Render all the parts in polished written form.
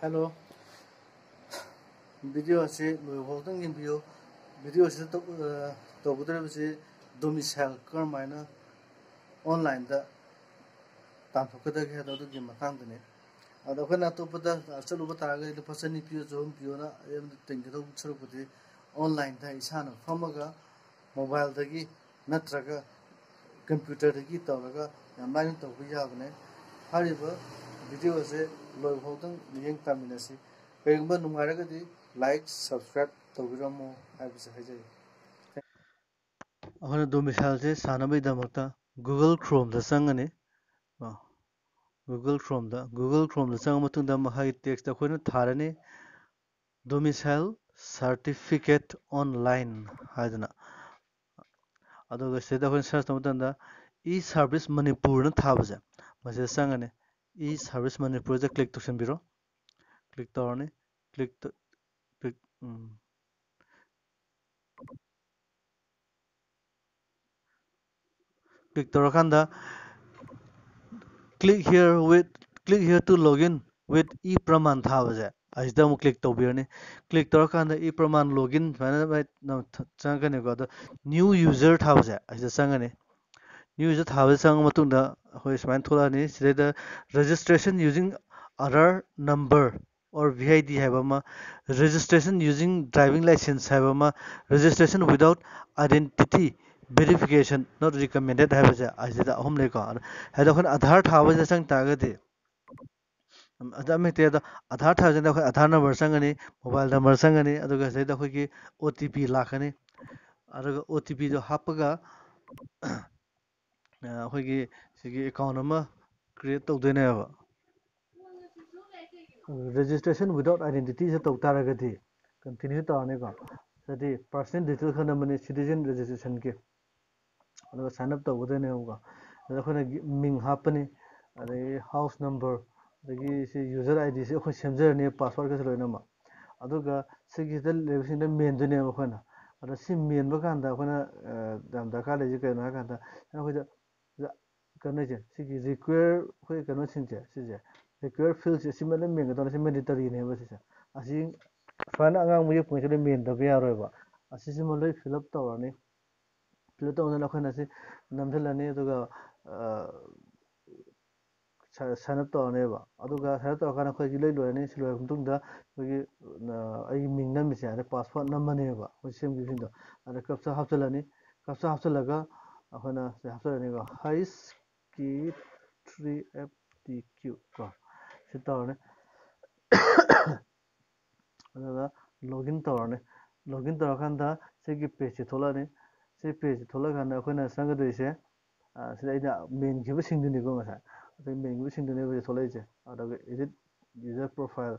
Hello, video से लोगों के video से तो बुधवार से domicile कर मायना online दा तांफो कदा के तो के मकान दने अदा फना तो पता चलो बता गए तो फसनी पियो जो पियो ना ये तिंग तो छरो पुते online दा इसाना फमगा मोबाइल दगी नत्रगा कंप्यूटर दगी तौरगा यामाइन तो बुझाबने हारिबा video से लोगों नियंग तामिनसी कईगुंबा नुंगारगदी like subscribe तौबिरमो हाइबसे हाइजै अखोना domicile से सानबई दमकता Google Chrome दा संगने Google Chrome दा संग मतुंदा महाई text अखोना थारने domicile certificate online हाइदना अदोगा सेदा अखोना search तमतंदा e-service manipur न थाबजे मसे संगने e-service manipur से click तोसनबिरो click तौरने click click click तौरकांदा click here to login with e-praman थाबजे असिदा मु click तौबिरने click तौरकांदा e-praman login फाइना बाय संगने को तो new user थाबजे असिदा संगने new user थाबजे संग मतुंदा होय स्माइन थोलानी सिदा registration using Aadhaar number or VID हैबमा registration using driving license हैबमा registration without identity verification not recommended हैबजे असिदा अहम लेको हैदा खन आधार थाबजे संग तागदे अदा मेते दा आधार थाजन दा आधार नंबर संगनी मोबाइल नंबर संगनी अदुगा सैदा खोगी OTP लाखनी अदुगा OTP जो हापगा खोगी सिगी अकाउंट अमा क्रिएट तौदेनेबा registration without identity से तौतारगदी कंटिन्यू तौरनेको सदी पर्सनल डिटेल खनमनी सिटीजन रजिस्ट्रेशन के अदुगा साइन अप तौदेनेबा अदा खोना मिंग हापनी अदे हाउस नंबर अदगी से यूजर आईडी से खोई सेमजरने पासवर्ड का लोइनमा अदुगा सिगिदा लेबसिंदा मेनदुनेबा खोना अदा सि मेनबा कांदा खोना दाम दरकार लेजे कयना कांदा खोइदा कनजे सिगी रिक्वायर खोइ कनो सिंजे सिजे रिक्वायर फिल्ड से सिमले मेंगा तोना से मैंडेटरी ने बस से असि फाना अंगांग मुये पुंसे मेन दबे यारोबा असि सिमले फिल अप तौरने फिल अप तौरने खोना से नमदलने अदुगा साइन अप तौरनेबा अदुगा साइन अप तौरकाना खोइ लइ लोयने सिलोय हुंतुंदा खोइ आई मिंग नमिसे अरे पासवर्ड नमनेबा खोइ सेम गिसिंदो अरे कप्सा हापचलगा अखोना से हापचलनेबा हाइस की 3FTQ को से तौरने अदुगा लॉगिन तौरने लॉगिन तौरकांदा सेगी पेज से थोलाने से पेज थोलाकांदा अखोना संगदोइसे सिदा मेन गिबो सिंगदुनिको मसा अदे मेन गिबो सिंगदुने बे थोलाइसे अदुगा एडिट यूजर प्रोफाइल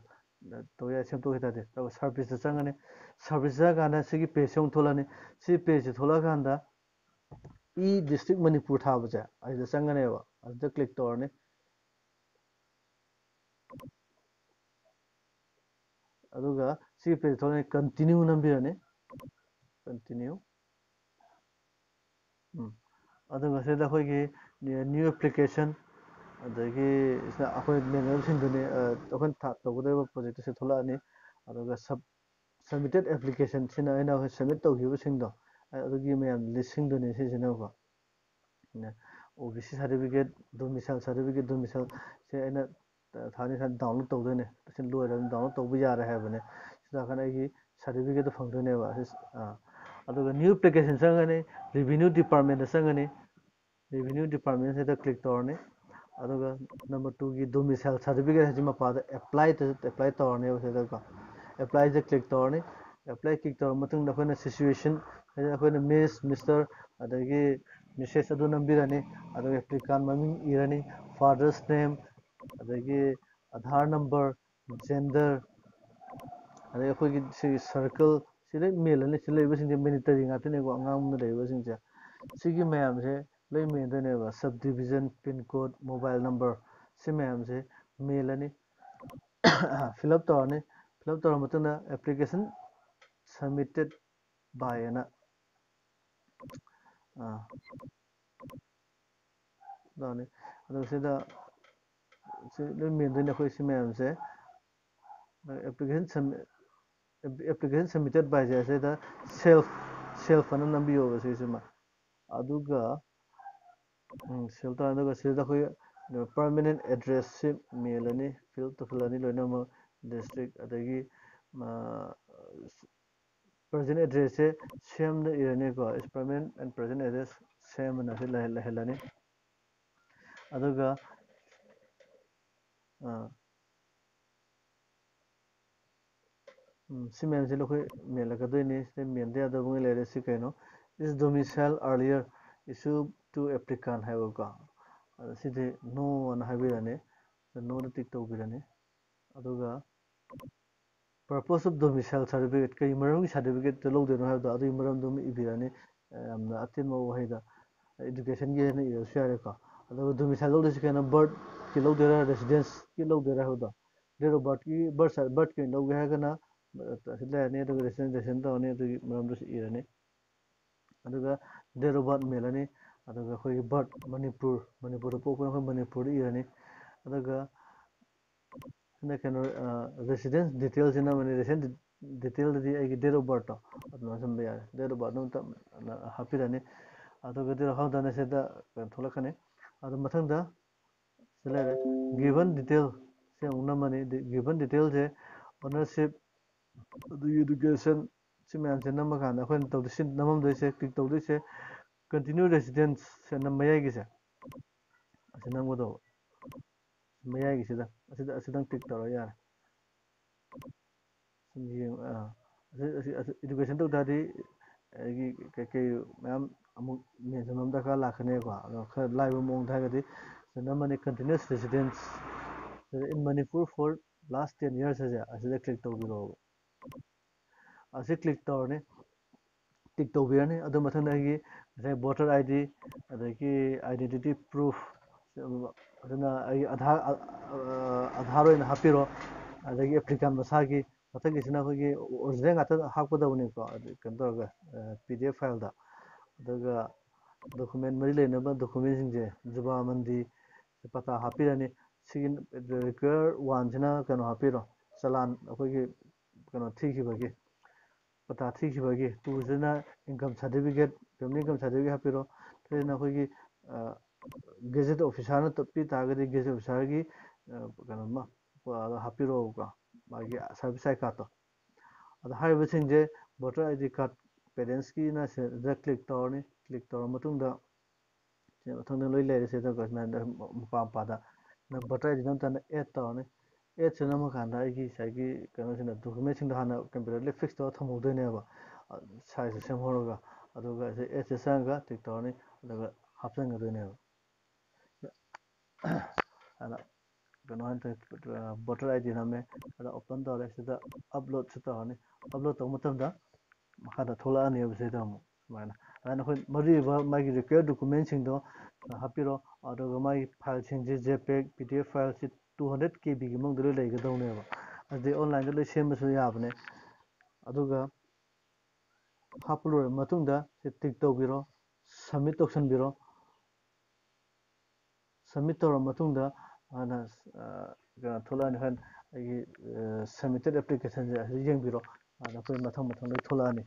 तोया सेम तो हितादे तब सर्विस संगने सर्विस गाना सिगी पेज से थोलाने से पेज से थोलाकांदा ई डिस्ट्रिक्ट मणिपुर थाबजे अदिदा संगनेबा अदिदा क्लिक तौरने अदुगा सी पेज थोलाने कंटिन्यू नंबिरने कंटिन्यू अदुगा सेदा खोइगी न्यू एप्लीकेशन अदगी इसना अखोइ मेनल सिंदुने अखोन था तौगदेबा प्रोजेक्ट से थोलाने अदुगा सबमिटेड एप्लीकेशन सिना आइना सबमिट तौगिबो सिंदो अदुगी मयाम लिस्टिंग दुने सिजनबा OBC certificate domicile certificate domicile से आइना थाने सा डाउनलोड तौदने सिन लोयरा डाउनलोड तौबो यारे हैबने सिदा खाना की सर्टिफिकेट फंगदनेबा अदुगा न्यू एप्लीकेशन संगने रेवेन्यू डिपार्टमेंट संगने रेवेन्यू डिपार्टमेंट से क्लिक तौरने अदुगा नंबर 2 की domicile सर्टिफिकेट हजि मपादा अप्लाई तौरने सेदा अप्लाई से क्लिक तौरने अप्लाई क्लिक तौर मतुंग अखोना सिचुएशन अखोना मिस मिस्टर अदगी मिसेस अदु नंबिरने अदु एप्लीकान ममिंग इरने फादर्स नेम अदगी आधार नंबर जेंडर अदगी अखोगी सर्कल सिले मेलने सिले बसिंग मिनिटरी ngaतने को अंगाम ने लेबसिंग से सिगी मयाम से लई मेंदनेबा sub division pin code mobile number से मयाम से मेलने फिल अप तौरने फिल अप तौर मतुंदा एप्लीकेशन submitted by an दाने अदो सिदा से ले मेंदने खोइ से मयाम से application submitted by ꯁꯦ ꯑꯁꯤꯗ self ꯑꯅ ꯅꯝꯕꯤꯌꯣꯕ ꯁꯤꯁꯤꯃ ꯑꯗꯨꯒ ꯁꯦꯜ ꯇꯧꯔꯦ ꯑꯗꯨꯒ ꯁꯤꯗ ꯑꯩꯈꯣꯏ permanent address ꯁꯤ ꯃꯦꯜꯂꯅꯤ fill ꯇꯧꯁꯤꯜꯂꯅꯤ ꯂꯣꯏꯅꯃꯛ district ꯑꯗꯒꯤ present address say same the ꯏꯔꯅꯤꯀꯣ is permanent and present address same ꯑꯅ ꯁꯤ ꯂꯩꯍꯜꯂꯅꯤ ꯑꯗꯨꯒ ꯁꯤ ꯃꯌꯥꯝꯁꯦ ꯑꯩꯈꯣꯏ ꯃꯦꯜꯂꯛꯀꯗꯣꯏꯅꯤ ꯁꯤꯗ ꯃꯦꯟꯗ ꯌꯥꯗꯕꯉꯩ ꯂꯩꯔꯦ ꯁꯤ ꯀꯩꯅꯣ is domicile earlier issue to applicant ꯍꯥꯏꯕꯀꯣ ꯑꯗ ꯁꯤꯗꯤ no ꯑꯅ ꯍꯥꯏꯕꯤꯔꯅꯤ ꯅꯣꯗ ꯇꯤꯛ ꯇꯧꯕꯤꯔꯅꯤ ꯑꯗꯨꯒ purpose of domicile certificate ꯀꯔꯤ ꯃꯔꯝꯒꯤ ꯁꯥꯔꯇꯤꯐꯤꯀꯦꯠꯇ ꯂꯧꯗꯣꯏꯅꯣ ꯍꯥꯏꯕꯗꯣ ꯑꯗꯨꯒꯤ ꯃꯔꯝꯗꯨꯃ ꯏꯕꯤꯔꯅꯤ ꯌꯥꯝꯅ ꯑꯇꯦꯟꯕ ꯋꯥꯍꯩꯗ ꯏꯗꯨꯀꯦꯁꯟꯒꯤ ꯍꯦꯟꯅ ꯏꯔꯁꯨ ꯌꯥꯔꯦꯀꯣ ꯑꯗꯨꯒ domicile ꯂꯧꯗꯣꯏꯁꯤ ꯀꯩꯅꯣ ꯕꯔꯠꯀꯤ ꯂꯧꯗꯣꯏꯔꯥ ꯔꯦꯁꯤꯗꯦꯟꯁꯀꯤ ꯂꯧꯗꯣꯏꯔꯥ ꯍꯥꯏꯕꯗꯣ ꯗꯦꯠ ꯑꯣꯐ ꯕꯥꯔꯠꯀꯤ ꯕꯔꯠꯀꯤ ꯑꯣꯏꯅ ꯂꯧꯒꯦ ꯍꯥꯏꯔꯒꯅ ꯑꯁꯤ ꯂꯩꯔꯅꯤ ꯑꯗꯨꯒ ꯔꯦꯖꯤꯁꯇ꯭ꯔꯦꯁꯟ ꯇꯧꯔꯅꯤ ꯑꯗꯨꯒꯤ ꯃꯔꯝꯗꯨꯁꯨ ꯏꯔꯅꯤ ꯑꯗꯨꯒ ꯗꯦꯠ ꯑꯣꯐ ꯕꯥꯔꯠ ꯃꯦꯜꯂꯅꯤ ꯑꯗꯨꯒ ꯑꯩꯈꯣꯏꯒꯤ ꯕꯥꯔꯠ ꯃꯅꯤꯄꯨꯔꯗ ꯄꯣꯛꯄꯅ ꯑꯩꯈꯣꯏ ꯃꯅꯤꯄꯨꯔꯗ ꯏꯔꯅꯤ ꯑꯗꯨꯒ ꯁꯤꯅ ꯀꯩꯅꯣ ꯔꯦꯁꯤꯗꯦꯟꯁ ꯗꯤꯇꯦꯜꯁꯤꯅ ꯔꯦꯁꯤꯗꯦꯟꯁ ꯗꯤꯇꯦꯜꯗꯗꯤ ꯑꯩꯒꯤ ꯗꯦꯠ ꯑꯣꯐ ꯕꯥꯔꯠꯇꯣ ꯑꯗꯨꯃꯥꯏꯅ ꯁꯦꯝꯕ ꯌꯥꯔꯦ ꯗꯦꯠ ꯑꯣꯐ ꯕꯥꯔꯠ ꯑꯗꯨꯝ ꯍꯥꯞꯄꯤꯔꯅꯤ ꯑꯗꯨꯒ ꯗꯦꯠ ꯑꯣꯐ ꯍꯥꯞꯗꯅ ꯁꯤꯗ ꯀꯩꯅꯣ ꯊꯣꯛꯂꯛꯀꯅꯤ ꯑꯗꯨ ꯃꯊꯪꯗ ꯁꯤ ꯂꯩꯔꯦ ꯒꯤꯚꯟ ꯗꯤꯇꯦꯜ ꯁꯤ ꯑꯃꯨꯛ ꯅꯝꯃꯅꯤ ꯒꯤꯚꯟ ꯗꯤꯇꯦꯜꯁꯦ ꯑꯣꯅꯔꯁꯤꯞ ꯑꯗꯨꯒꯤ ꯏꯗꯨꯀꯦꯁꯟ ꯁꯤ ꯃꯌꯥꯝꯁꯦ ꯅꯝꯃ ꯀꯥꯟꯗ ꯑꯩꯈꯣꯏꯅ ꯇꯧꯗꯣꯏꯁꯤ ꯅꯝꯃꯝꯗꯣꯏꯁꯦ ꯀ꯭ꯂꯤꯛ ꯇꯧꯗꯣꯏꯁꯦ ꯀꯟꯇꯤꯅ꯭ꯌꯨ ꯔꯦꯁꯤꯗꯦꯟꯁ ꯃꯌꯥꯏꯒꯤꯁꯦ ꯑꯁꯤ ꯅꯝꯒꯗꯧꯕ ꯃꯌꯥꯏꯒꯤꯁꯤꯗ ꯑꯁꯤꯗꯪ ꯀ꯭ꯂꯤꯛ ꯇꯧꯔ ꯌꯥꯔꯦ ꯏꯗꯨꯀꯦꯁꯟ ꯇꯧ ꯇꯥꯔꯗꯤ ꯑꯩꯒꯤ ꯀꯩꯀꯩ ꯃꯌꯥꯝ ꯑꯃꯨꯛ ꯃꯦꯟꯁꯤꯟꯕ ꯑꯃ ꯗꯔꯀꯥꯔ ꯂꯥꯛꯀꯅꯦꯕꯀꯣ ꯑꯗꯣ ꯈꯔ ꯂꯥꯏꯕ ꯃꯑꯣꯡꯗ ꯍꯥꯏꯔꯒꯗꯤ ꯅꯝꯃꯅꯤ ꯀꯟꯇꯤꯅ꯭ꯌꯨꯁ ꯔꯦꯁꯤꯗꯦꯟꯁ ꯏꯟ ꯃꯅꯤꯄꯨꯔ ꯐꯣꯔ ꯂꯥꯁ 10 years ꯍꯥꯏꯁꯦ ꯑꯁꯤꯗ ꯀ꯭ꯂꯤꯛ ꯇꯧꯕꯤꯔꯛꯑꯣꯕ ꯑꯁꯤ ꯀ꯭ꯂꯤꯛ ꯇꯧꯔꯅꯤ ꯇꯤꯛ ꯇꯧꯕꯤꯔꯅꯤ ꯑꯗꯨ ꯃꯊꯪꯗ ꯑꯩꯒꯤ ꯉꯁꯥꯏ ꯚꯣꯇꯔ ꯑꯥꯏ ꯗꯤ ꯑꯗꯒꯤ ꯑꯥꯏꯗꯦꯟꯇꯤꯇꯤ ꯄ꯭ꯔꯨꯐ ꯑꯗꯨꯅ ꯑꯩꯒꯤ ꯑꯙꯥꯔ ꯑꯣꯏꯅ ꯍꯥꯞꯄꯤꯔꯣ ꯑꯗꯒꯤ ꯑꯦꯄ꯭ꯂꯤꯀꯥꯟ ꯃꯁꯥꯒꯤ ꯃꯊꯪꯒꯤꯁꯤꯅ ꯑꯩꯈꯣꯏꯒꯤ ꯑꯣꯔꯤꯖꯤꯅꯦꯜ ꯉꯥꯛꯇ ꯍꯥꯞꯀꯗꯕꯅꯤꯀꯣ ꯀꯩꯅꯣ ꯇꯧꯔꯒ PDF ꯐꯥꯏꯜꯗ ꯑꯗꯨꯒ ꯗꯣꯀꯨꯃꯦꯟ ꯃꯔꯤ ꯂꯩꯅꯕ ꯗꯣꯀꯨꯃꯦꯟꯁꯤꯡꯁꯦ ꯖꯨꯕꯥꯃꯟꯗꯤ ꯄꯇꯥ ꯍꯥꯞꯄꯤꯔꯅꯤ ꯁꯤꯒꯤ ꯔꯤꯀ꯭ꯋꯦꯌꯔ ꯋꯥꯟꯁꯤꯅ ꯀꯩꯅꯣ ꯍꯥꯞꯄꯤꯔꯣ ꯆꯂꯥꯟ ꯑꯩꯈꯣꯏꯒꯤ ꯀꯩꯅꯣ ꯊꯤꯈꯤꯕꯒꯤ ꯄꯇꯥ ꯊꯤꯈꯤꯕꯒꯤ ꯇꯨꯁꯤꯅ income certificate family income certificate ꯍꯥꯞꯄꯤꯔꯣ ꯊ꯭ꯔꯤꯁꯤꯅ ꯑꯩꯈꯣꯏꯒ ꯒꯦꯖꯦꯠ ꯑꯣꯐꯤꯁꯥꯔꯅ ꯄꯤ ꯇꯥꯔꯒꯗꯤ ꯒꯦꯖꯦꯠ ꯑꯣꯐꯤꯁꯥꯔꯒꯤ ꯀꯩꯅꯣꯃ ꯍꯥꯞꯄꯤꯔꯛꯑꯣꯕꯀꯣ ꯃꯥꯒꯤ ꯁꯥꯔꯚꯤꯁ ꯑꯥꯏ ꯀꯥꯔꯠꯇꯣ ꯑꯗꯣ ꯍꯥꯏꯔꯤꯕꯁꯤꯡꯁꯦ ꯚꯣꯇꯔ ꯑꯥꯏ ꯗꯤ ꯀꯥꯔꯠ ꯄꯦꯔꯦꯟꯁꯀꯤꯅ ꯁꯤꯗ ꯀ꯭ꯂꯤꯛ ꯇꯧꯔꯅꯤ ꯀ꯭ꯂꯤꯛ ꯇꯧꯔ ꯃꯇꯨꯡꯗ ꯃꯊꯪꯗ ꯂꯣꯏ ꯂꯩꯔꯦ ꯁꯤꯗ ꯃꯄꯥ ꯃꯄꯥꯗ ꯚꯣꯇꯔ ꯑꯥꯏ ꯗꯤ ꯅꯝꯇꯅ ꯑꯦꯗ ꯇꯧꯔꯅꯤ ꯑꯦꯗꯁꯦ ꯅꯝꯃ ꯀꯥꯟꯗ ꯑꯩꯒꯤ ꯉꯁꯥꯏꯒꯤ ꯀꯩꯅꯣꯁꯤꯡꯗ ꯗꯣꯀꯨꯃꯦꯟꯁꯤꯡꯗꯣ ꯍꯥꯟꯅ ꯀꯝꯄ꯭ꯌꯨꯇꯔꯗ ꯐꯤꯛꯁ ꯇꯧꯔ ꯊꯝꯍꯧꯗꯣꯏꯅꯦꯕ ꯁꯥꯏꯖꯇ ꯁꯦꯝꯍꯧꯔꯒ ꯑꯗꯨꯒ ꯑꯦꯗꯁꯦ ꯆꯪꯉꯒ ꯇꯤꯛ ꯇꯧꯔꯅꯤ ꯑꯗꯨꯒ ꯍꯥꯞꯆꯤꯟꯒꯗꯣꯏꯅꯦꯕ ꯑꯗ ꯀꯩꯅꯣ ꯚꯣꯇꯔ ꯑꯥꯏ ꯗꯤ ꯅꯝꯃꯦ ꯑꯗ ꯑꯣꯄꯟ ꯇꯧꯔꯦ ꯁꯤꯗ ꯑꯞꯂꯣꯗꯁꯨ ꯇꯧꯔꯅꯤ ꯑꯞꯂꯣꯗ ꯇꯧꯕ ꯃꯇꯝꯗ ꯃꯈꯥꯗ ꯊꯣꯛꯂꯛꯑꯅꯦꯕ ꯁꯤꯗ ꯑꯃꯨꯛ ꯁꯨꯃꯥꯏꯅ ꯑꯗꯨꯃꯥꯏꯅ ꯑꯩꯈꯣꯏ ꯃꯔꯨ ꯑꯣꯏꯕ ꯃꯥꯒꯤ ꯔꯤꯀ꯭ꯋꯦꯌꯔ ꯗꯣꯀꯨꯃꯦꯟꯁꯤꯡꯗꯣ ꯍꯥꯞꯄꯤꯔꯣ ꯑꯗꯨꯒ ꯃꯥꯒꯤ ꯐꯥꯏꯜꯁꯤꯡꯁꯦ JPEG PDF ꯐꯥꯏꯜꯁꯤ 200 KBꯒꯤ ꯃꯅꯨꯡꯗ ꯂꯣꯏ ꯂꯩꯒꯗꯧꯅꯦꯕ ꯑꯗꯨꯗꯤ ꯑꯣꯟꯂꯥꯏꯟꯗ ꯂꯣꯏ ꯁꯦꯝꯕꯁꯨ ꯌꯥꯕꯅꯦ ꯑꯗꯨꯒ ꯍꯥꯞꯄ ꯂꯣꯏꯔꯕ ꯃꯇꯨꯡꯗ ꯁꯤ ꯇꯤꯛ ꯇꯧꯕꯤꯔꯣ ꯁꯕꯃꯤꯠ ꯇꯧꯁꯟꯕꯤꯔꯣ ꯁꯕꯃꯤꯠ ꯇꯧꯔꯕ ꯃꯇꯨꯡꯗ ꯍꯥꯟꯅ ꯀꯩꯅꯣ ꯊꯣꯛꯂꯛꯑꯅꯤ ꯑꯩꯒꯤ ꯁꯕꯃꯤꯇꯦꯠ ꯑꯦꯄ꯭ꯂꯤꯀꯦꯁꯟꯁꯦ ꯑꯁꯤ ꯌꯦꯡꯕꯤꯔꯣ ꯑꯗ ꯑꯩꯈꯣꯏ ꯃꯊꯪ ꯃꯊꯪ ꯂꯣꯏ ꯊꯣꯛꯂꯛꯑꯅꯤ